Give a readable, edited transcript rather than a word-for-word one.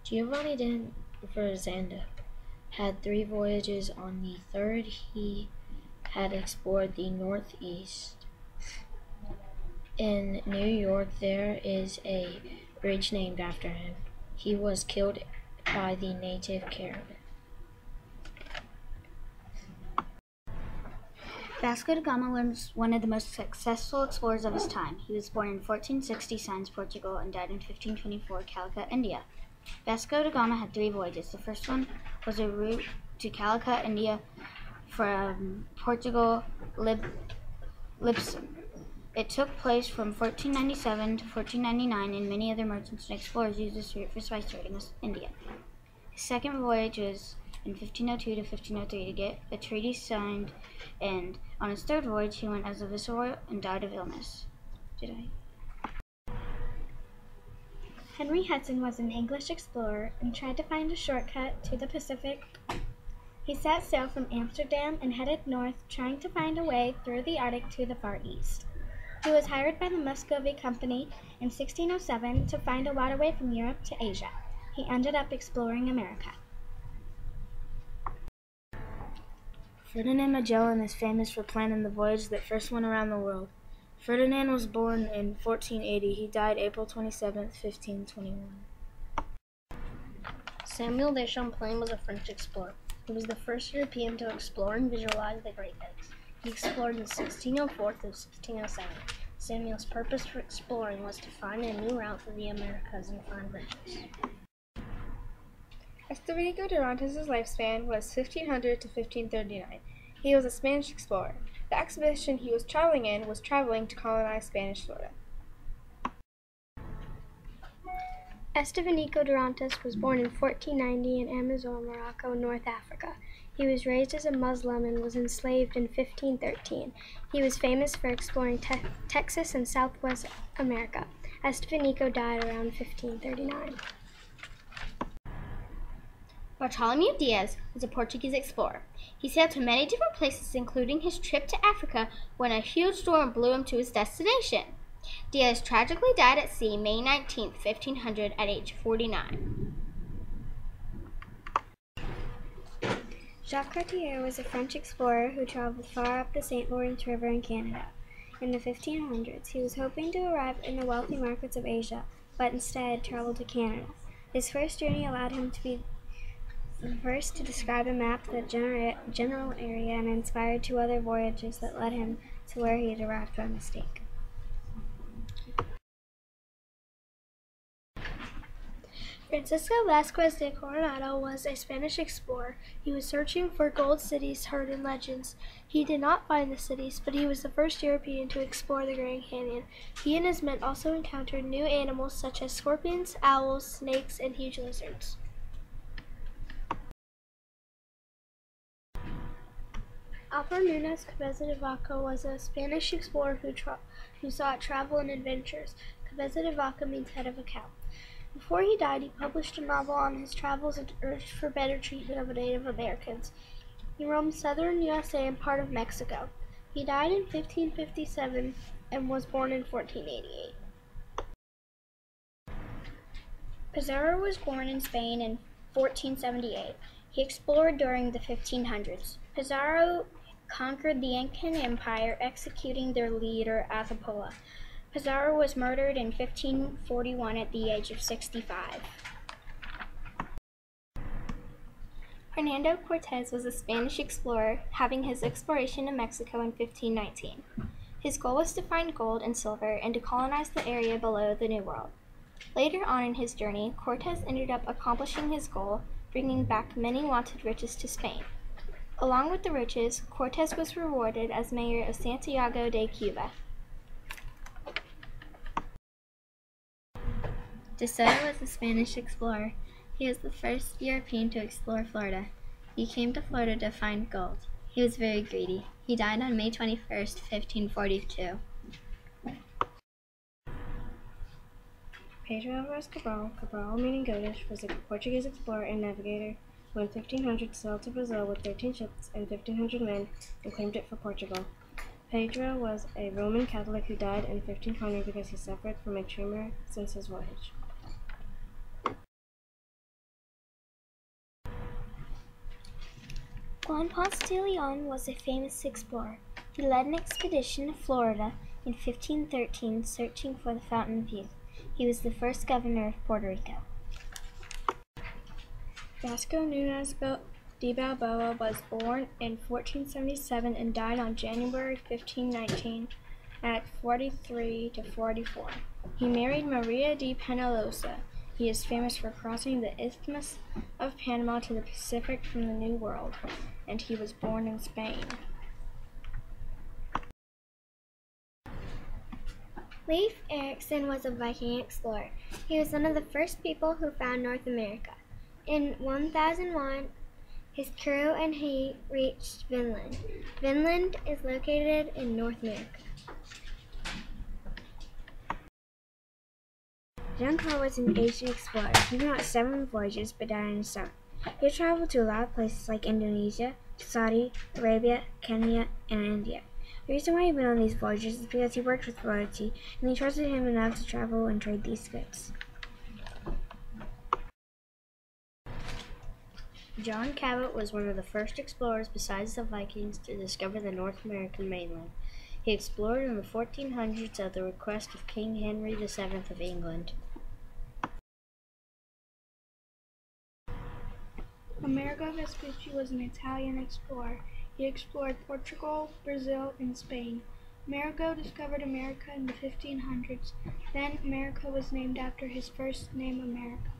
Giovanni de Verzanda had 3 voyages. On the third, he had explored the Northeast. In New York, there is a bridge named after him. He was killed by the native caravan. Vasco da Gama was one of the most successful explorers of his time. He was born in 1460 Sines, Portugal, and died in 1524 Calicut, India. Vasco da Gama had 3 voyages. The first one was a route to Calicut, India from Portugal, Lisbon. It took place from 1497 to 1499, and many other merchants and explorers used this route for spice trading with India. His second voyage was in 1502 to 1503 to get a treaty signed, and on his third voyage he went as a viceroy and died of illness. Henry Hudson was an English explorer and tried to find a shortcut to the Pacific. He set sail from Amsterdam and headed north, trying to find a way through the Arctic to the Far East. He was hired by the Muscovy Company in 1607 to find a waterway from Europe to Asia. He ended up exploring America. Ferdinand Magellan is famous for planning the voyage that first went around the world. Ferdinand was born in 1480. He died April 27, 1521. Samuel de Champlain was a French explorer. He was the first European to explore and visualize the Great Lakes. He explored in 1604 through 1607. Samuel's purpose for exploring was to find a new route for the Americas and find riches. Estevanico Durantes' lifespan was 1500 to 1539. He was a Spanish explorer. The expedition he was traveling in was traveling to colonize Spanish Florida. Estevanico Durantes was born in 1490 in Amazon, Morocco, North Africa. He was raised as a Muslim and was enslaved in 1513. He was famous for exploring Texas and Southwest America. Estevanico died around 1539. Bartolomeu Diaz was a Portuguese explorer. He sailed to many different places, including his trip to Africa, when a huge storm blew him to his destination. Diaz tragically died at sea May 19, 1500, at age 49. Jacques Cartier was a French explorer who traveled far up the St. Lawrence River in Canada. In the 1500s, he was hoping to arrive in the wealthy markets of Asia, but instead traveled to Canada. His first journey allowed him to be the first to describe a map of the general area and inspired 2 other voyages that led him to where he had arrived by mistake. Francisco Vasquez de Coronado was a Spanish explorer. He was searching for gold cities heard in legends. He did not find the cities, but he was the first European to explore the Grand Canyon. He and his men also encountered new animals such as scorpions, owls, snakes, and huge lizards. Alfred Núñez Cabeza de Vaca was a Spanish explorer who sought travel and adventures. Cabeza de Vaca means head of a cow. Before he died, he published a novel on his travels and urged for better treatment of Native Americans. He roamed southern USA and part of Mexico. He died in 1557 and was born in 1488. Pizarro was born in Spain in 1478. He explored during the 1500s. Pizarro conquered the Incan Empire, executing their leader Atapuerca. Pizarro was murdered in 1541 at the age of 65. Hernando Cortés was a Spanish explorer, having his exploration of Mexico in 1519. His goal was to find gold and silver and to colonize the area below the New World. Later on in his journey, Cortés ended up accomplishing his goal, bringing back many wanted riches to Spain. Along with the riches, Cortés was rewarded as mayor of Santiago de Cuba. De Soto was a Spanish explorer. He was the first European to explore Florida. He came to Florida to find gold. He was very greedy. He died on May 21st, 1542. Pedro Alvarez Cabral meaning Gotish, was a Portuguese explorer and navigator who in 1500 sailed to Brazil with 13 ships and 1,500 men and claimed it for Portugal. Pedro was a Roman Catholic who died in 1520 because he suffered from a tumor since his voyage. Juan Ponce de Leon was a famous explorer. He led an expedition to Florida in 1513 searching for the Fountain of Youth. He was the first governor of Puerto Rico. Vasco Nunez de Balboa was born in 1477 and died on January 1519 at 43 to 44. He married Maria de Penalosa. He is famous for crossing the Isthmus of Panama to the Pacific from the New World, and he was born in Spain. Leif Erikson was a Viking explorer. He was one of the first people who found North America. In 1001, his crew and he reached Vinland. Vinland is located in North America. John Carr was an Asian explorer. He went on 7 voyages but died in his summer. He traveled to a lot of places like Indonesia, Saudi Arabia, Kenya, and India. The reason why he went on these voyages is because he worked with royalty and they trusted him enough to travel and trade these goods. John Cabot was one of the first explorers besides the Vikings to discover the North American mainland. He explored in the 1400s at the request of King Henry VII of England. Amerigo Vespucci was an Italian explorer. He explored Portugal, Brazil, and Spain. Amerigo discovered America in the 1500s. Then America was named after his first name, America.